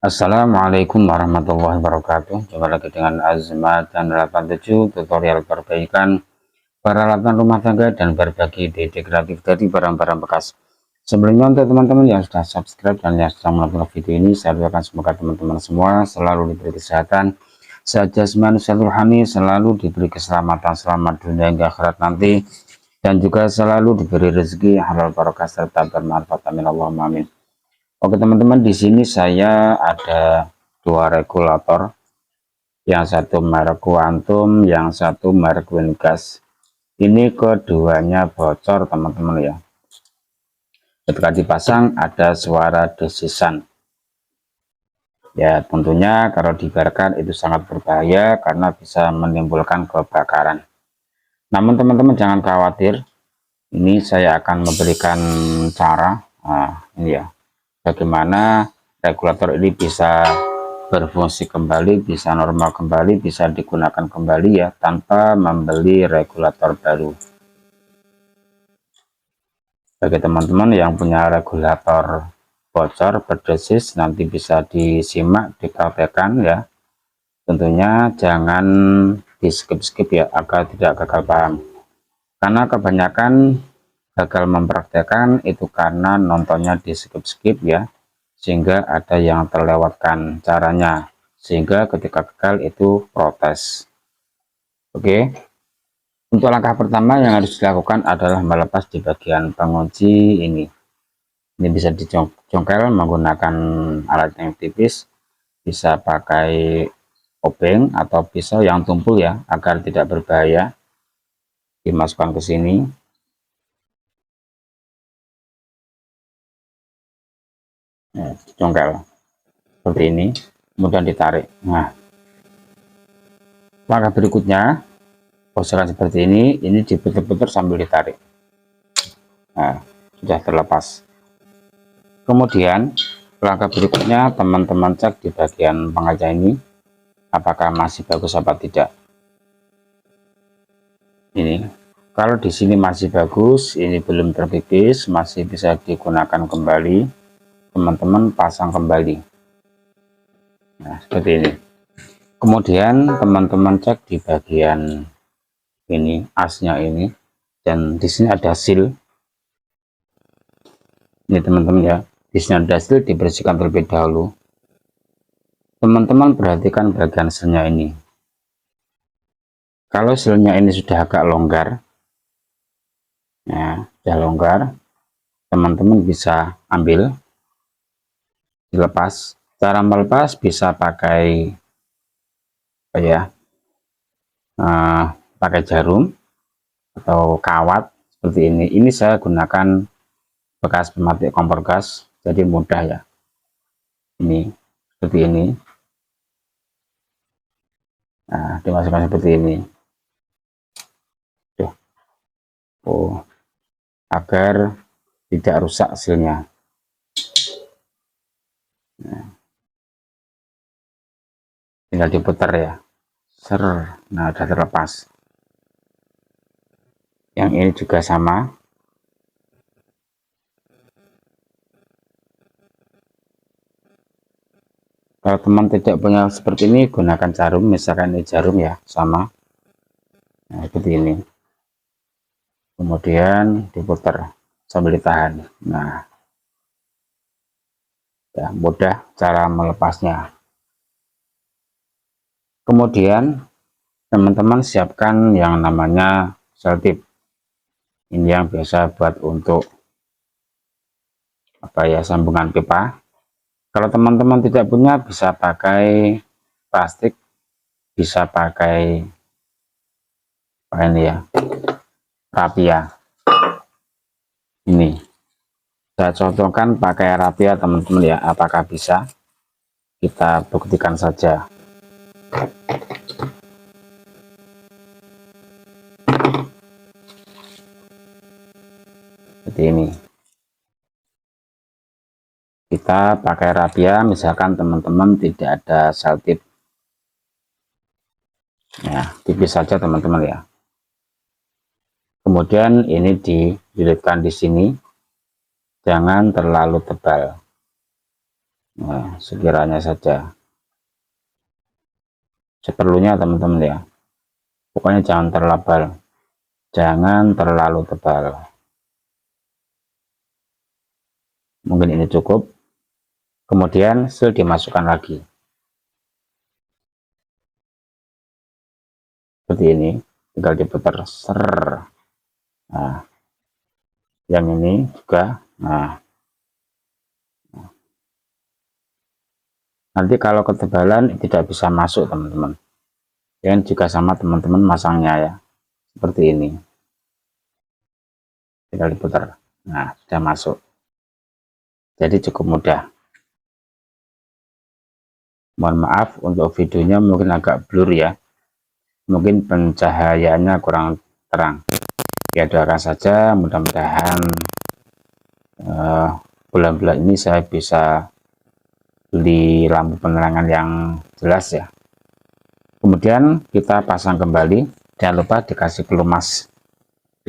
Assalamualaikum warahmatullahi wabarakatuh. Jumpa lagi dengan Azmat dan 87 tutorial perbaikan peralatan rumah tangga dan berbagi ide kreatif dari barang-barang bekas. Sebelumnya untuk teman-teman yang sudah subscribe dan yang sudah menonton video ini, saya doakan semoga teman-teman semua selalu diberi kesehatan, sehat jasmani, sehat rohani, selalu diberi keselamatan selamat dunia hingga akhirat nanti, dan juga selalu diberi rezeki halal barokah serta bermanfaat. Amin Allahumma amin. Oke teman-teman, di sini saya ada dua regulator, yang satu merek Quantum, yang satu merek Wingas. Ini keduanya bocor teman-teman ya. Ketika dipasang ada suara desisan. Ya tentunya kalau dibiarkan itu sangat berbahaya karena bisa menimbulkan kebakaran. Namun teman-teman jangan khawatir, ini saya akan memberikan cara, ini ya, bagaimana regulator ini bisa berfungsi kembali, bisa normal kembali, bisa digunakan kembali ya, tanpa membeli regulator baru. Bagi teman-teman yang punya regulator bocor berdesis, nanti bisa disimak, dipraktekkan ya. Tentunya jangan di skip-skip ya, agar tidak gagal paham. Karena kebanyakan gagal mempraktekkan itu karena nontonnya di skip-skip ya, sehingga ada yang terlewatkan caranya, sehingga ketika gagal itu protes. Oke, untuk langkah pertama yang harus dilakukan adalah melepas di bagian pengunci ini. Ini bisa dicongkel menggunakan alat yang tipis, bisa pakai obeng atau pisau yang tumpul ya, agar tidak berbahaya. Dimasukkan ke sini. Nah, dicongkel seperti ini, kemudian ditarik. Nah, langkah berikutnya posisikan seperti ini diputar-putar sambil ditarik. Nah, sudah terlepas. Kemudian langkah berikutnya teman-teman cek di bagian pengaca ini apakah masih bagus apa tidak. Ini kalau di sini masih bagus, ini belum terpipis, masih bisa digunakan kembali, teman-teman pasang kembali. Nah, seperti ini. Kemudian teman-teman cek di bagian ini, asnya ini, dan di sini ada seal. Ini teman-teman ya, di sini ada seal, dibersihkan terlebih dahulu. Teman-teman perhatikan bagian sealnya ini. Kalau sealnya ini sudah agak longgar, ya, sudah longgar, teman-teman bisa ambil, dilepas. Cara melepas bisa pakai apa ya, pakai jarum atau kawat seperti ini. Ini saya gunakan bekas pematik kompor gas, jadi mudah ya. Ini seperti ini. Nah, dimasukkan seperti ini. Tuh. Oh, agar tidak rusak hasilnya. Nah, tinggal diputar ya. Ser. Nah, sudah terlepas. Yang ini juga sama. Kalau teman tidak punya seperti ini, gunakan jarum, misalkan ini jarum ya, sama. Nah, seperti ini. Kemudian diputar sambil ditahan. Nah, ya, mudah cara melepasnya. Kemudian teman-teman siapkan yang namanya selotip. Ini yang biasa buat untuk apa ya, sambungan pipa. Kalau teman-teman tidak punya bisa pakai plastik, bisa pakai apa ini ya, rapia. Ini saya contohkan pakai rapia teman-teman ya, apakah bisa, kita buktikan saja. Seperti ini, kita pakai rapia, misalkan teman-teman tidak ada selotip ya, tipis saja teman-teman ya. Kemudian ini dililitkan di sini, jangan terlalu tebal. Nah, sekiranya saja, seperlunya teman-teman ya, pokoknya jangan terlalu tebal, jangan terlalu tebal. Mungkin ini cukup. Kemudian sil dimasukkan lagi seperti ini, tinggal diputar ser. Nah, yang ini juga. Nah, nanti kalau ketebalan tidak bisa masuk teman-teman, dan juga sama teman-teman masangnya ya, seperti ini, tinggal diputar. Nah, sudah masuk, jadi cukup mudah. Mohon maaf untuk videonya mungkin agak blur ya, mungkin pencahayaannya kurang terang ya, doakan saja mudah-mudahan bulan-bulan ini saya bisa beli lampu penerangan yang jelas ya. Kemudian kita pasang kembali, jangan lupa dikasih pelumas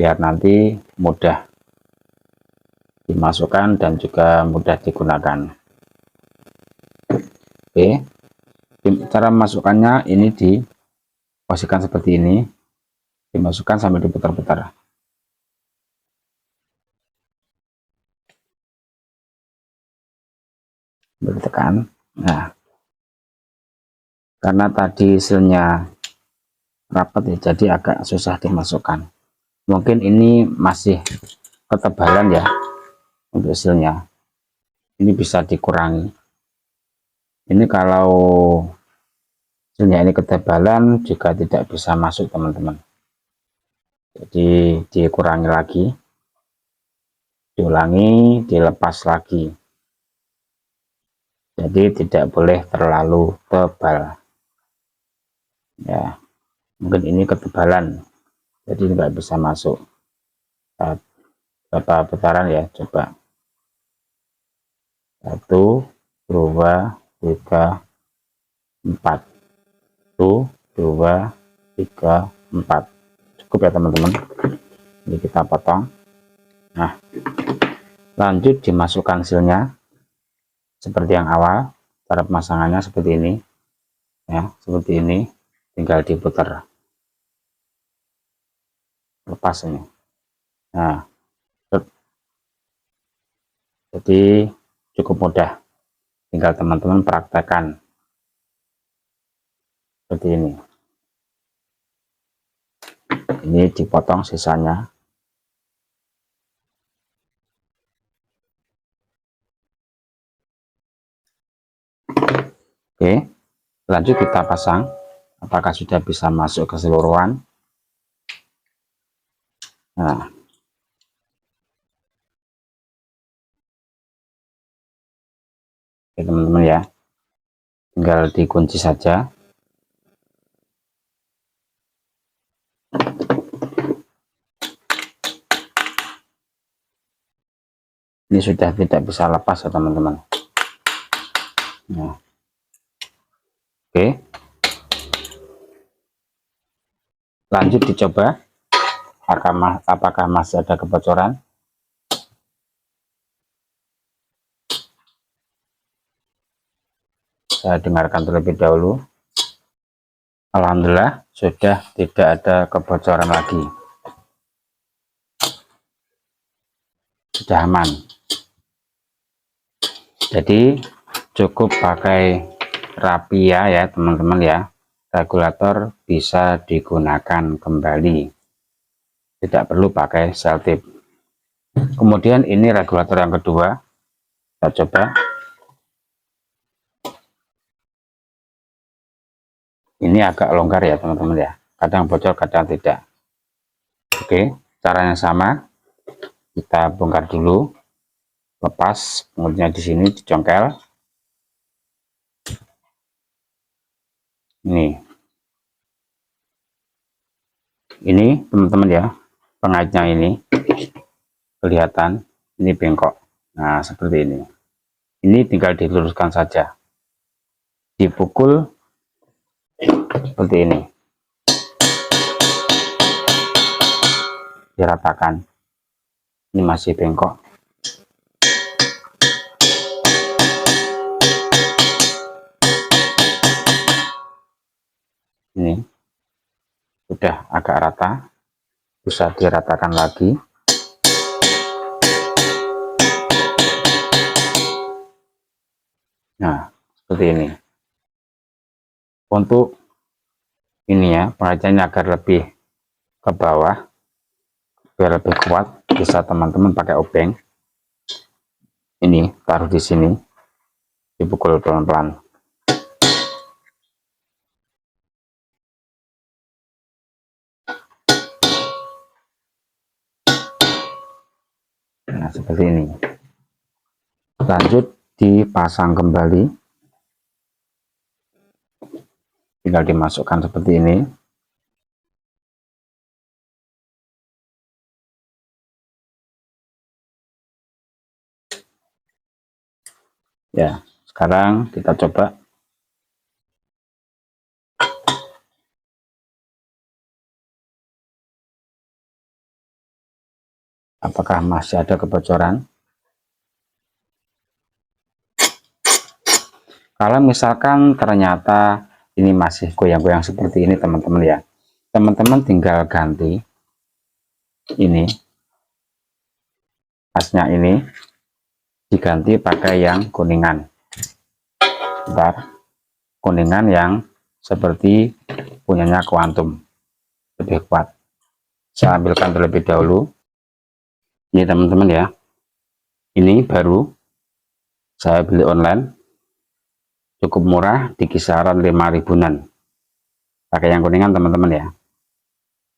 biar nanti mudah dimasukkan dan juga mudah digunakan. Oke, cara memasukkannya ini diposisikan seperti ini, dimasukkan sambil diputar-putar. Ditekan. Nah, karena tadi silnya rapat ya, jadi agak susah dimasukkan. Mungkin ini masih ketebalan ya untuk silnya, ini bisa dikurangi. Ini kalau silnya ini ketebalan juga tidak bisa masuk teman-teman, jadi dikurangi lagi, diulangi, dilepas lagi, jadi tidak boleh terlalu tebal ya. Mungkin ini ketebalan, jadi nggak bisa masuk. Berapa putaran ya, coba 1 2 3 4, 1 2 3 4, cukup ya teman-teman. Ini kita potong. Nah, lanjut dimasukkan silnya seperti yang awal. Cara pemasangannya seperti ini ya, seperti ini, tinggal diputar, lepas ini. Nah, jadi cukup mudah, tinggal teman-teman praktekkan seperti ini. Ini dipotong sisanya. Oke, lanjut kita pasang. Apakah sudah bisa masuk keseluruhan? Nah, oke teman-teman ya, tinggal dikunci saja. Ini sudah tidak bisa lepas ya teman-teman. Nah, oke, lanjut dicoba apakah masih ada kebocoran. Saya dengarkan terlebih dahulu. Alhamdulillah sudah tidak ada kebocoran lagi, sudah aman. Jadi cukup pakai rapia ya teman-teman ya, regulator bisa digunakan kembali, tidak perlu pakai selotip. Kemudian ini regulator yang kedua, kita coba. Ini agak longgar ya teman-teman ya, kadang bocor kadang tidak. Oke, caranya sama, kita bongkar dulu, lepas, kemudian di sini dicongkel. Ini teman-teman ya, pengaitnya ini kelihatan, ini bengkok. Nah, seperti ini tinggal diluruskan saja, dipukul seperti ini, diratakan. Ini masih bengkok. Ini sudah agak rata, bisa diratakan lagi. Nah, seperti ini. Untuk ini ya, pengajiannya agar lebih ke bawah, biar lebih kuat, bisa teman-teman pakai obeng. Ini taruh di sini, dipukul pelan-pelan. Nah, seperti ini. Lanjut dipasang kembali, tinggal dimasukkan seperti ini. Ya, sekarang kita coba. Apakah masih ada kebocoran? Kalau misalkan ternyata ini masih goyang-goyang seperti ini teman-teman ya, teman-teman tinggal ganti ini, asnya ini diganti pakai yang kuningan. Bentar, kuningan yang seperti punyanya Quantum, lebih kuat. Saya ambilkan terlebih dahulu. Ini teman-teman ya, ini baru saya beli online, cukup murah, di kisaran 5 ribuan. Pakai yang kuningan teman-teman ya.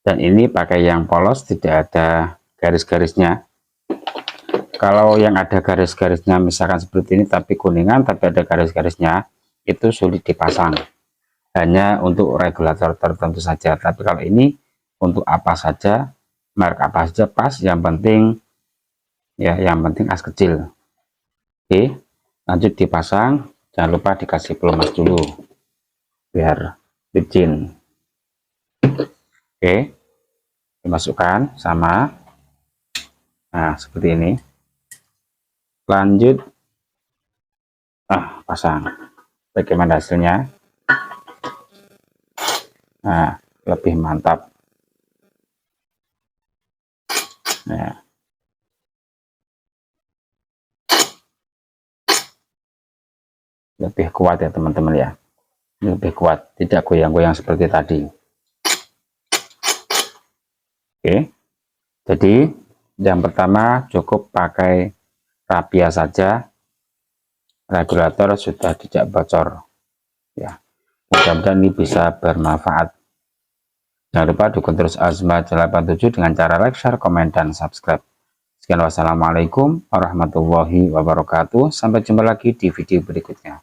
Dan ini pakai yang polos, tidak ada garis-garisnya. Kalau yang ada garis-garisnya misalkan seperti ini tapi kuningan tapi ada garis-garisnya, itu sulit dipasang, hanya untuk regulator tertentu saja. Tapi kalau ini untuk apa saja, merek apa saja pas, yang penting ya, yang penting as kecil. Oke, lanjut dipasang. Jangan lupa dikasih pelumas dulu biar licin. Oke, dimasukkan sama, nah seperti ini. Lanjut pasang. Bagaimana hasilnya? Nah, lebih mantap. Nah, lebih kuat ya teman-teman ya, lebih kuat, tidak goyang-goyang seperti tadi. Oke, jadi yang pertama cukup pakai rapia saja, regulator sudah tidak bocor ya. Mudah-mudahan ini bisa bermanfaat. Jangan lupa dukung terus Azmat 87 dengan cara like, share, komen, dan subscribe. Sekian, wassalamualaikum warahmatullahi wabarakatuh. Sampai jumpa lagi di video berikutnya.